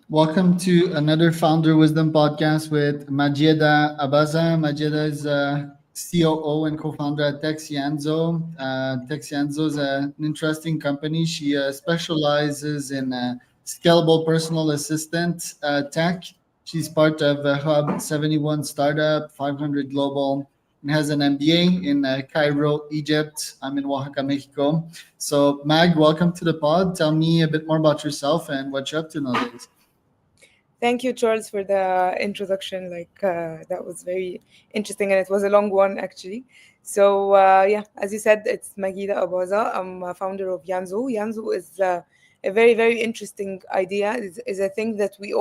Welcome to another Founder Wisdom podcast with Magieda Abaza. Magieda is COO and co-founder at TextYanzo. TextYanzo is an interesting company. She specializes in scalable personal assistant tech. She's part of Hub 71 startup, 500 global, and has an MBA in Cairo, Egypt. I'm in Oaxaca, Mexico. So, Mag, welcome to the pod. Tell me a bit more about yourself and what you're up to nowadays. Thank you, Charles, for the introduction. That was very interesting, and it was a long one actually. So yeah, as you said, it's Magieda Abaza. I'm a founder of Yanzo. Yanzo is a very very interesting idea. Is a thing that we've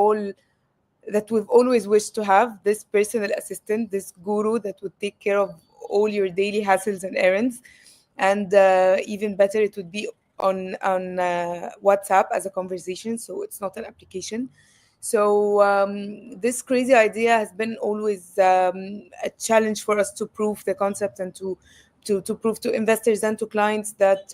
always wished to have. This personal assistant, this guru that would take care of all your daily hassles and errands, and even better, it would be on WhatsApp as a conversation, so it's not an application. So this crazy idea has been always a challenge for us to prove the concept and to prove to investors and to clients that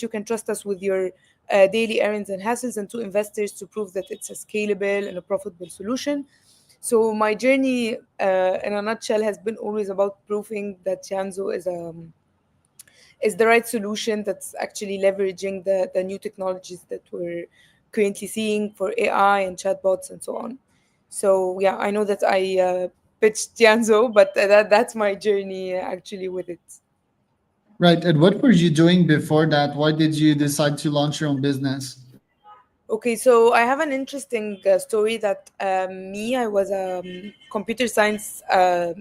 you can trust us with your daily errands and hassles, and to investors to prove that it's a scalable and a profitable solution. So my journey, in a nutshell, has been always about proving that Chanzo is the right solution that's actually leveraging the new technologies that we're currently seeing for AI and chatbots and so on. So yeah, I know that I pitched Tianzo, but that's my journey actually with it. Right. And what were you doing before that? Why did you decide to launch your own business? Okay, so I have an interesting story that I was a computer science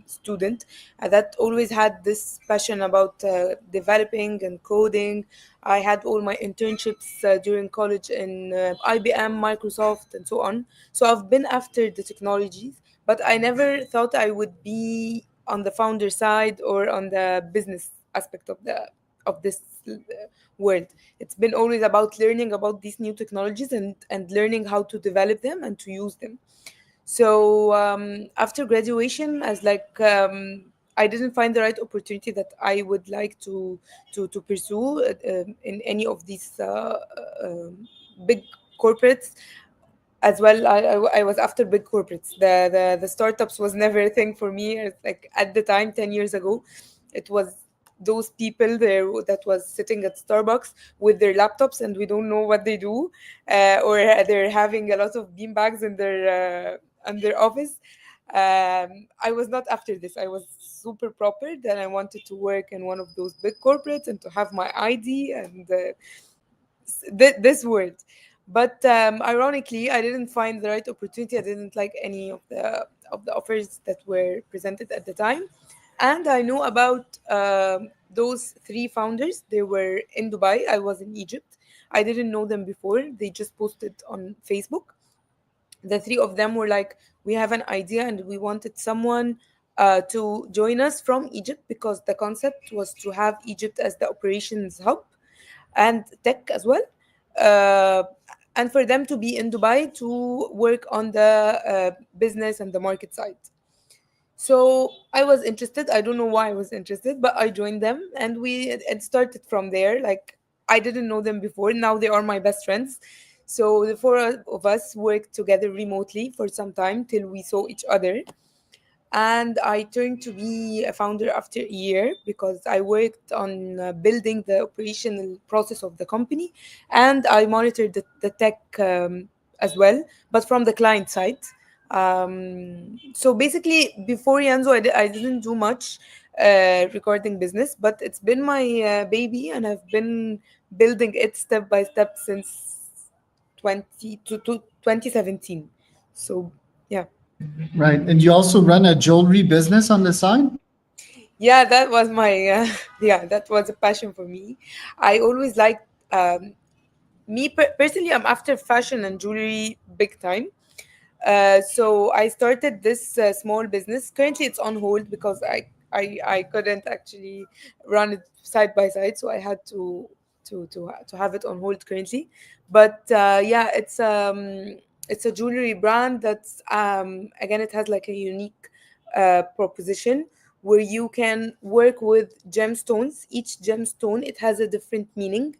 student that always had this passion about developing and coding. I had all my internships during college in IBM, Microsoft, and so on. So I've been after the technologies, but I never thought I would be on the founder side or on the business aspect of this world. It's been always about learning about these new technologies and learning how to develop them and to use them. So after graduation, as I didn't find the right opportunity that I would like to pursue in any of these big corporates. As well, I was after big corporates. The startups was never a thing for me. It's like at the time, 10 years ago, it was those people there that was sitting at Starbucks with their laptops, and we don't know what they do, or they're having a lot of beanbags in their office. I was not after this. I was super proper. Then I wanted to work in one of those big corporates and to have my ID and this word. But ironically, I didn't find the right opportunity. I didn't like any of the offers that were presented at the time, and I know about those three founders. They were in Dubai. I was in Egypt. I didn't know them before. They just posted on Facebook. The three of them were like, we have an idea and we wanted someone to join us from Egypt, because the concept was to have Egypt as the operations hub and tech as well. Uh, and for them to be in Dubai to work on the business and the market side. So I was interested. I don't know why I was interested, but I joined them, and it started from there. Like, I didn't know them before. Now they are my best friends. So the four of us worked together remotely for some time till we saw each other, and I turned to be a founder after a year because I worked on building the operational process of the company, and I monitored the tech as well, but from the client side. So basically, before Yanzo, I didn't do much regarding business, but it's been my baby, and I've been building it step by step since 2017. So yeah. Right. And you also run a jewelry business on the side? Yeah, that was my yeah, that was a passion for me. I always liked personally, I'm after fashion and jewelry big time. So I started this small business. Currently it's on hold because I couldn't actually run it side by side, so I had to have it on hold currently. But yeah, it's a jewelry brand that's again, it has like a unique proposition where you can work with gemstones. Each gemstone, it has a different meaning,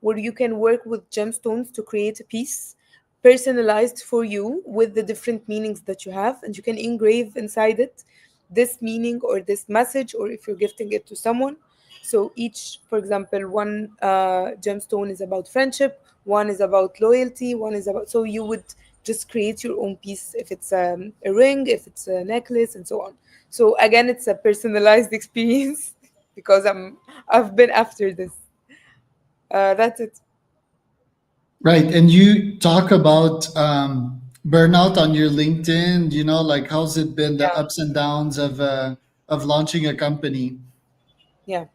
where you can work with gemstones to create a piece. personalized for you with the different meanings that you have, and you can engrave inside it this meaning or this message, or if you're gifting it to someone. So each, for example, one gemstone is about friendship, one is about loyalty, one is about, so you would just create your own piece, if it's a ring, if it's a necklace, and so on. So again, it's a personalized experience because I've been after this. That's it. Right. And you talk about burnout on your LinkedIn, like how's it been, the Yeah, ups and downs of launching a company? yeah.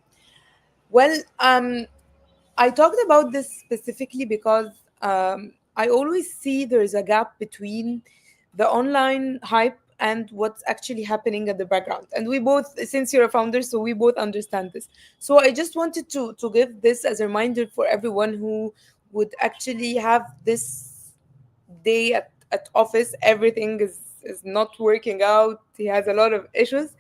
Well, I talked about this specifically because I always see there's a gap between the online hype and what's actually happening at the background. And we both, since you're a founder, so we both understand this. So I just wanted to give this as a reminder for everyone who would actually have this day at office, everything is not working out. He has a lot of issues.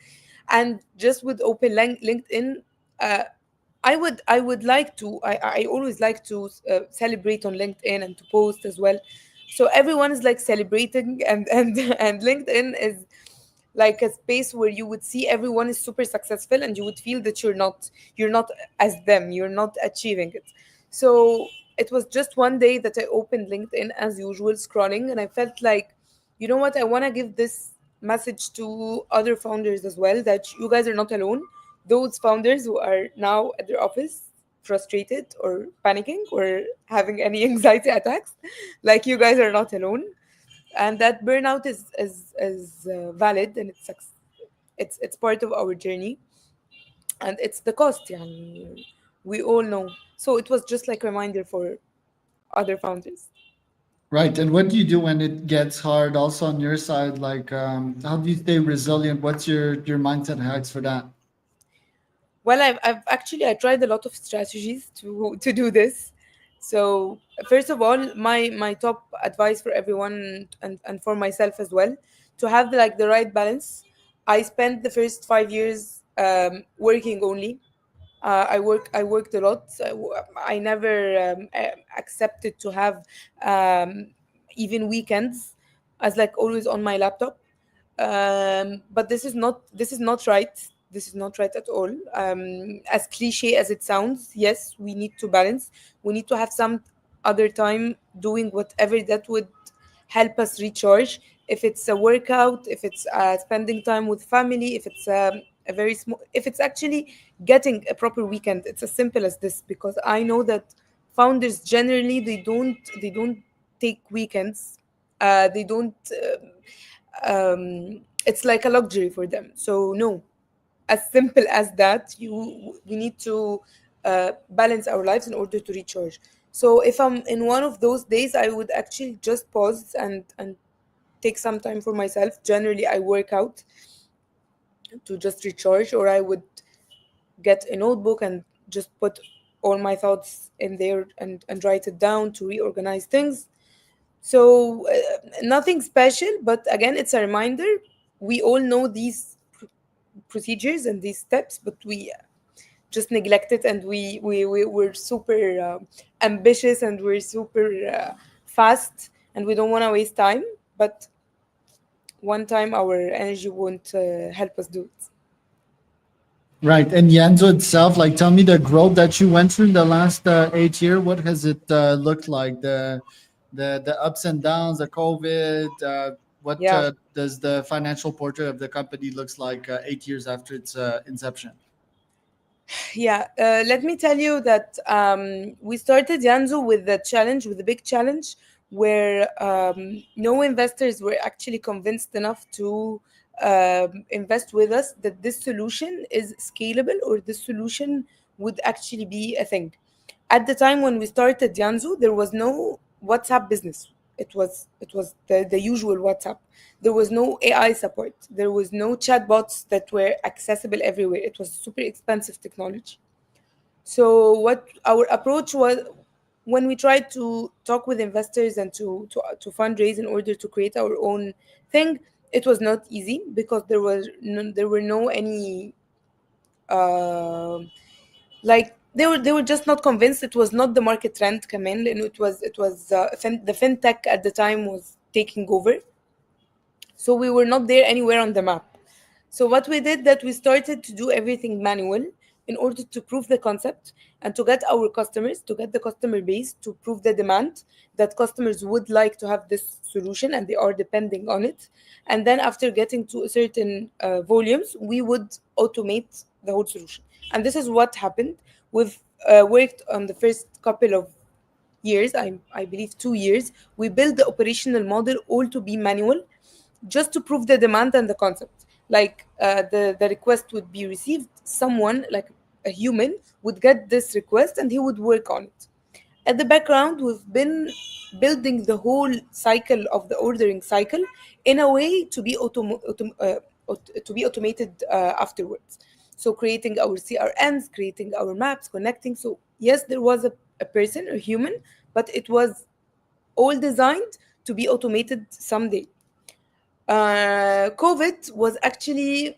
And just with open LinkedIn, uh, I would like to I always like to celebrate on LinkedIn and to post as well. So everyone is like celebrating, and and LinkedIn is like a space where you would see everyone is super successful, and you would feel that you're not as them, you're not achieving it. So it was just one day that I opened LinkedIn as usual, scrolling, and I felt like, you know what, I want to give this message to other founders as well, that you guys are not alone. Those founders who are now at their office frustrated or panicking or having any anxiety attacks, like, you guys are not alone, and that burnout is valid, and it's part of our journey, and it's the cost. يعني, we all know. So it was just like a reminder for other founders. Right. And what do you do when it gets hard also on your side? Like, how do you stay resilient? What's your mindset hacks for that? Well, I've actually I tried a lot of strategies to do this. So first of all, my top advice for everyone, and for myself as well, to have the right balance. I spent the first 5 years working only. I worked a lot. I never accepted to have um, even weekends, as like always on my laptop. But this is not right. This is not right at all. As cliche as it sounds, yes, we need to balance. We need to have some other time doing whatever that would help us recharge. If it's a workout, if it's spending time with family, if it's a very small, if it's actually getting a proper weekend. It's as simple as this, because I know that founders generally they don't take weekends. They don't. It's like a luxury for them. So no, as simple as that. We need to balance our lives in order to recharge. So if I'm in one of those days, I would actually just pause and take some time for myself. Generally, I work out to just recharge, or I would get a notebook and just put all my thoughts in there, and write it down to reorganize things. So nothing special, but again, it's a reminder. We all know these procedures and these steps, but we just neglect it, and we're super ambitious, and we're super fast, and we don't want to waste time. But one time our energy won't help us do it. Right. And Yanzo itself, like, tell me the growth that you went through in the last 8 year. What has it looked like? The ups and downs, the COVID. What Yeah. does the financial portrait of the company looks like 8 years after its inception? Yeah, let me tell you that we started Yanzu with the challenge, with the big challenge, where no investors were actually convinced enough to invest with us that this solution is scalable, or this solution would actually be a thing. At the time when we started Yanzu, there was no WhatsApp business. It was the usual WhatsApp. There was no AI support. There was no chatbots that were accessible everywhere. It was super expensive technology. So what our approach was, when we tried to talk with investors and to fundraise in order to create our own thing, it was not easy, because there were no any um like they were just not convinced. It was not the market trend come in, and the fintech at the time was taking over, so we were not there anywhere on the map. So what we did, that we started to do everything manual in order to prove the concept and to get our customers, to get the customer base, to prove the demand that customers would like to have this solution and they are depending on it. And then after getting to a certain volumes, we would automate the whole solution. And this is what happened. We've worked on the first couple of years, I believe 2 years. We built the operational model all to be manual, just to prove the demand and the concept. Like the request would be received, someone like a human would get this request and he would work on it. At the background, we've been building the whole cycle of the ordering cycle in a way to be to be automated afterwards. So creating our CRMs, creating our maps, connecting. So yes, there was a person, a human, but it was all designed to be automated someday. COVID was actually,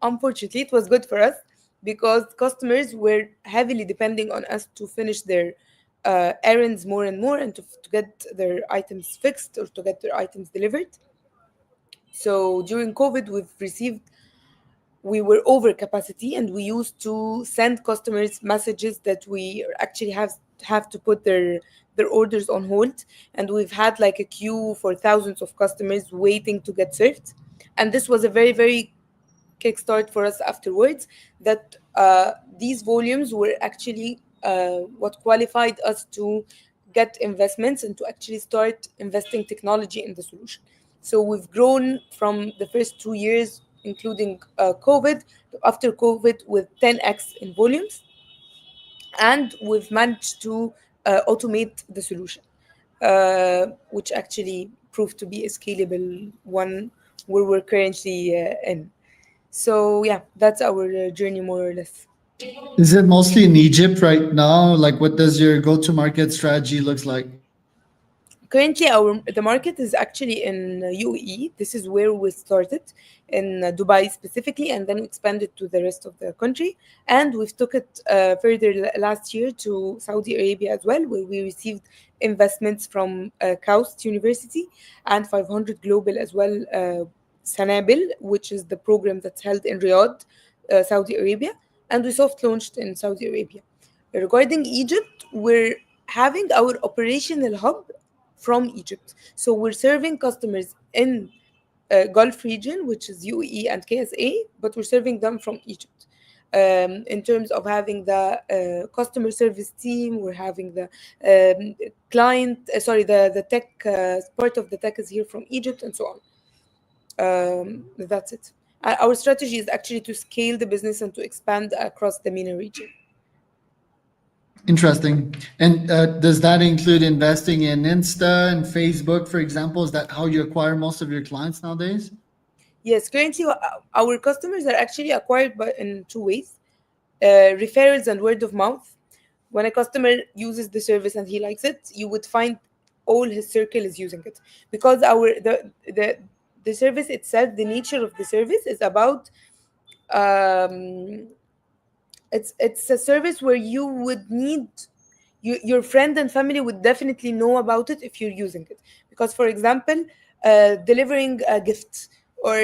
unfortunately, it was good for us because customers were heavily depending on us to finish their errands more and more, and to get their items fixed or to get their items delivered. So during COVID, we were over capacity, and we used to send customers messages that we actually have to put their orders on hold, and we've had like a queue for thousands of customers waiting to get served. And this was a very, very kickstart for us afterwards, that these volumes were actually what qualified us to get investments and to actually start investing technology in the solution. So we've grown from the first 2 years, including COVID, to after COVID with 10x in volumes, and we've managed to automate the solution, which actually proved to be a scalable one where we're currently in. So yeah, that's our journey more or less. Is it mostly in Egypt right now? Like, what does your go-to-market strategy looks like? Currently, our the market is actually in UAE. This is where we started, in Dubai specifically, and then expanded to the rest of the country. And we've took it further last year to Saudi Arabia as well, where we received investments from KAUST University and 500 Global as well, Sanabil, which is the program that's held in Riyadh, Saudi Arabia, and we soft launched in Saudi Arabia. Regarding Egypt, we're having our operational hub from Egypt. So we're serving customers in Gulf region, which is UAE and KSA, but we're serving them from Egypt. In terms of having the customer service team, we're having the the tech part of the tech is here from Egypt, and so on. That's it. Our strategy is actually to scale the business and to expand across the MENA region. Interesting. And does that include investing in Insta and Facebook, for example? Is that how you acquire most of your clients nowadays? Yes, currently our customers are actually acquired in two ways: referrals and word of mouth. When a customer uses the service and he likes it, you would find all his circle is using it, because the service itself, the nature of the service is about um, it's a service where you would need your friend and family would definitely know about it if you're using it. Because, for example, delivering a gift, or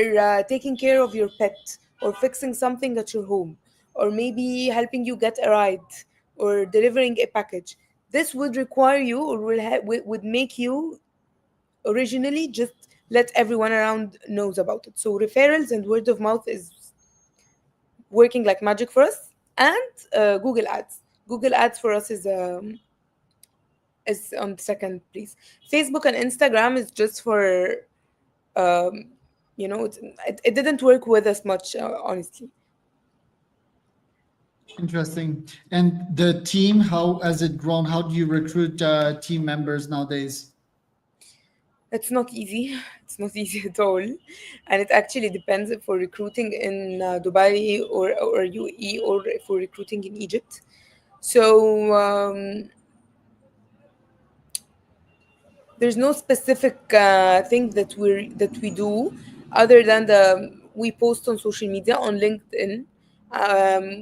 taking care of your pet, or fixing something at your home, or maybe helping you get a ride, or delivering a package, this would require you, or would make you originally just let everyone around knows about it. So referrals and word of mouth is working like magic for us. And Google ads for us is on second place. Facebook and Instagram is just for um, it didn't work with us much, honestly. Interesting. And the team, how has it grown? How do you recruit team members nowadays? It's not easy. It's not easy at all, and it actually depends if we're recruiting in Dubai or UAE, or if we're recruiting in Egypt. So there's no specific thing that we do, other than the we post on social media, on LinkedIn,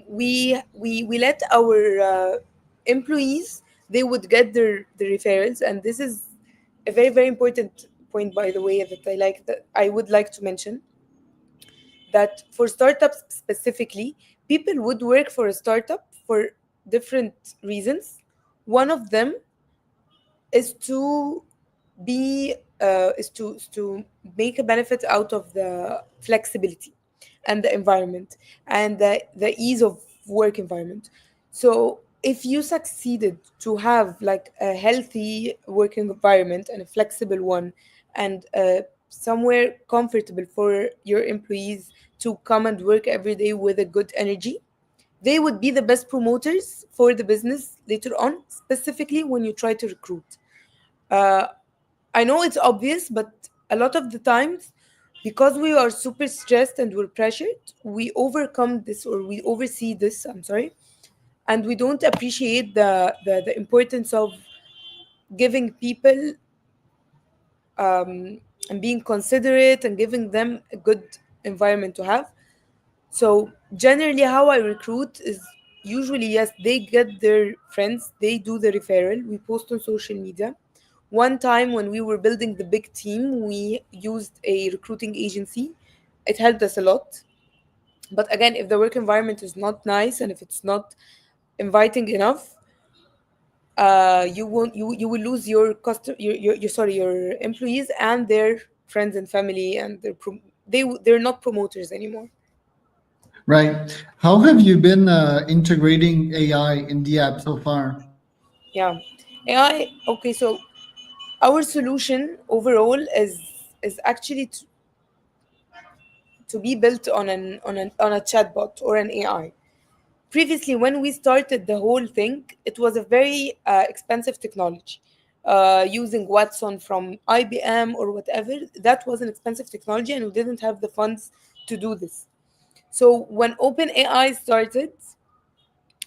We let our employees, they would get the referrals, and this is a very very important point, by the way, that I would like to mention, that for startups specifically, people would work for a startup for different reasons. One of them is to is to make a benefit out of the flexibility and the environment and the ease of work environment. So if you succeeded to have like a healthy working environment and a flexible one, and somewhere comfortable for your employees to come and work every day with a good energy, they would be the best promoters for the business later on, specifically when you try to recruit. uh, I know it's obvious, but a lot of the times, because we are super stressed and we're pressured, we overcome this, or we oversee this, I'm sorry, and we don't appreciate the importance of giving people, and being considerate and giving them a good environment to have. So generally, how I recruit is usually, yes, they get their friends, they do the referral, we post on social media. One time when we were building the big team, we used a recruiting agency. It helped us a lot. But again, if the work environment is not nice and if it's not inviting enough, you will lose your your employees and their friends and family, and they're not promoters anymore. Right. How have you been integrating AI in the app so far? Yeah. AI. Okay, so our solution overall is actually to be built on on a chatbot or an AI. Previously, when we started the whole thing, it was a very expensive technology. Using Watson from IBM or whatever, that was an expensive technology, and we didn't have the funds to do this. So when OpenAI started,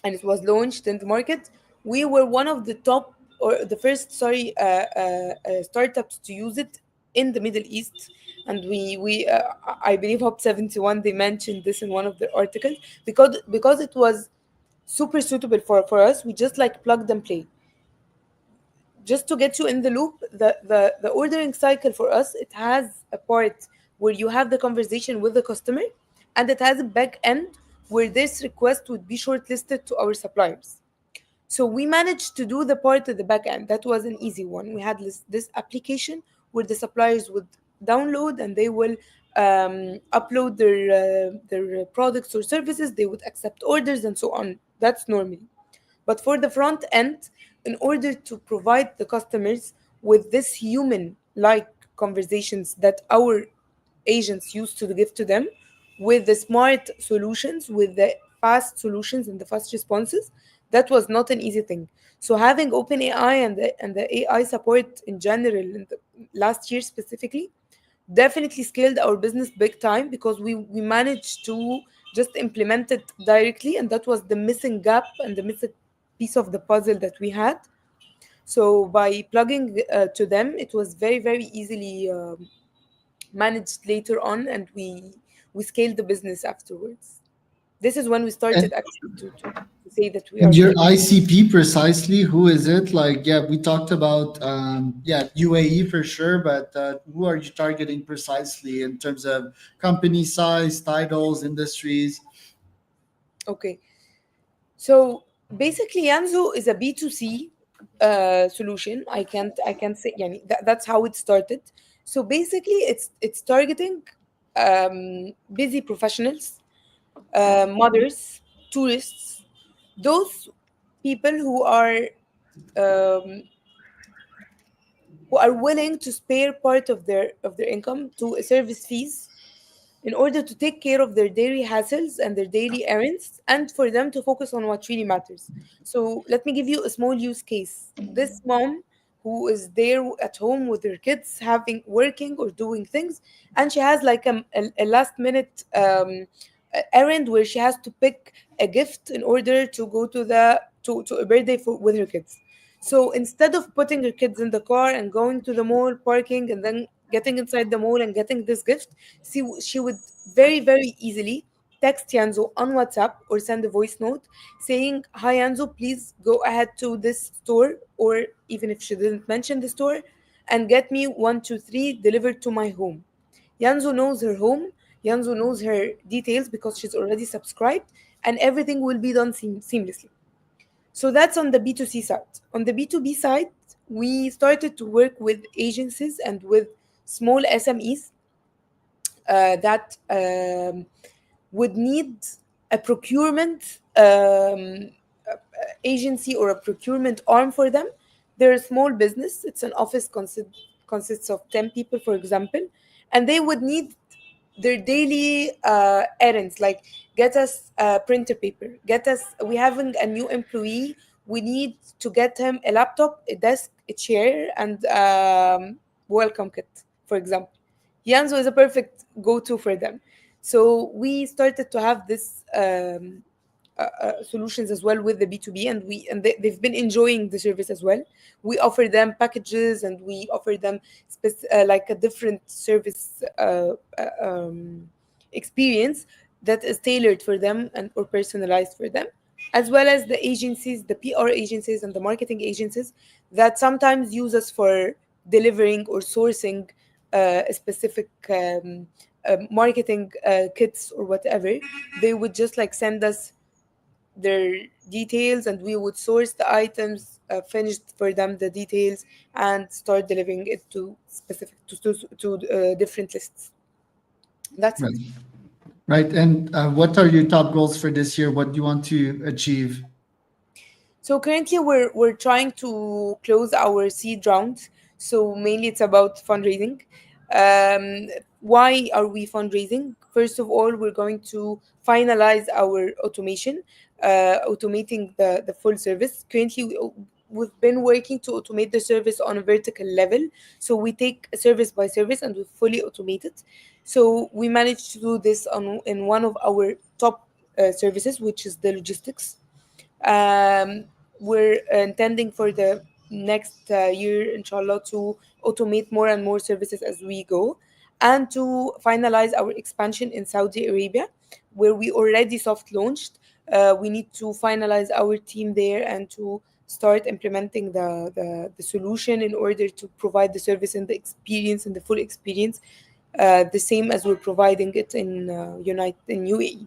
and it was launched in the market, we were one of the top, or the first, sorry, startups to use it in the Middle East. And I believe Hop 71, they mentioned this in one of their articles, because it was super suitable for us. We just like plugged and play. Just to get you in the loop, the ordering cycle for us, it has a part where you have the conversation with the customer, and it has a back end where this request would be shortlisted to our suppliers. So we managed to do the part of the back end. That was an easy one. We had this application where the suppliers would download, and they will upload their products or services. They would accept orders and so on. That's normal. But for the front end, in order to provide the customers with this human like conversations that our agents used to give to them, with the smart solutions, with the fast solutions and the fast responses, that was not an easy thing. So having OpenAI and the AI support in general in the last year specifically definitely scaled our business big time, because we managed to just implement it directly, and that was the missing gap and the missing piece of the puzzle that we had. So by plugging to them, it was very very easily managed later on, and we scaled the business afterwards. This is when we started And, actually to say that we and are your scaling. ICP precisely, who is it? Like, yeah, we talked about, yeah, UAE for sure, but who are you targeting precisely in terms of company size, titles, industries? Okay, so basically Yanzo is a B2C solution. I can't say, yani, that's how it started. So basically it's targeting busy professionals, mothers, tourists, those people um, who are willing to spare part of their income to service fees in order to take care of their daily hassles and their daily errands, and for them to focus on what really matters. So let me give you a small use case. This mom who is there at home with her kids, having working or doing things, and she has like a last minute errand where she has to pick a gift in order to go to to a birthday with her kids. So instead of putting her kids in the car and going to the mall, parking, and then getting inside the mall and getting this gift, she would very very easily text Yanzo on WhatsApp or send a voice note saying, "Hi Yanzo, please go ahead to this store," or even if she didn't mention the store, "and get me 1, 2, 3 delivered to my home." Yanzo knows her home, Yanzo knows her details because she's already subscribed, and everything will be done seamlessly. So that's on the B2C side. On the B2B side, we started to work with agencies and with small SMEs that would need a procurement agency or a procurement arm for them. They're a small business. It's an office consists of 10 people, for example, and they would need their daily errands, like get us printer paper, get us, we having a new employee, we need to get him a laptop, a desk, a chair, and welcome kit, for example. Yanzo is a perfect go-to for them. So we started to have this solutions as well with the B2B, and they've been enjoying the service as well. We offer them packages, and we offer them like a different service experience that is tailored for them and or personalized for them, as well as the agencies, the PR agencies and the marketing agencies that sometimes use us for delivering or sourcing a specific marketing kits or whatever. They would just like send us their details, and we would source the items, finished for them the details, and start delivering it to specific to different lists. That's it. Right. Right. And what are your top goals for this year? What do you want to achieve? So currently we're trying to close our seed round. So mainly it's about fundraising. Why are we fundraising? First of all, we're going to finalize our automation, automating the full service. Currently, we've been working to automate the service on a vertical level. So we take service by service and we fully automate it. So we managed to do this in one of our top services, which is the logistics. um, we're intending for the next year, inshallah, to automate more and more services as we go, and to finalize our expansion in Saudi Arabia, where we already soft launched. We need to finalize our team there and to start implementing the solution in order to provide the service and the experience and the full experience, the same as we're providing it in in UAE.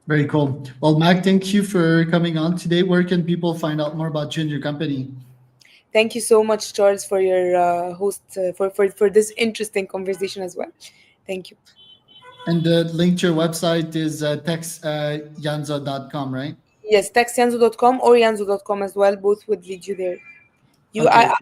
Very cool. Well, Mac, thank you for coming on today. Where can people find out more about you and your company? Thank you so much, Charles, for your host for this interesting conversation as well. Thank you. And the link to your website is textyanzo.com, right? Yes, textyanzo.com or yanzo.com as well. Both would lead you there. You, Okay. I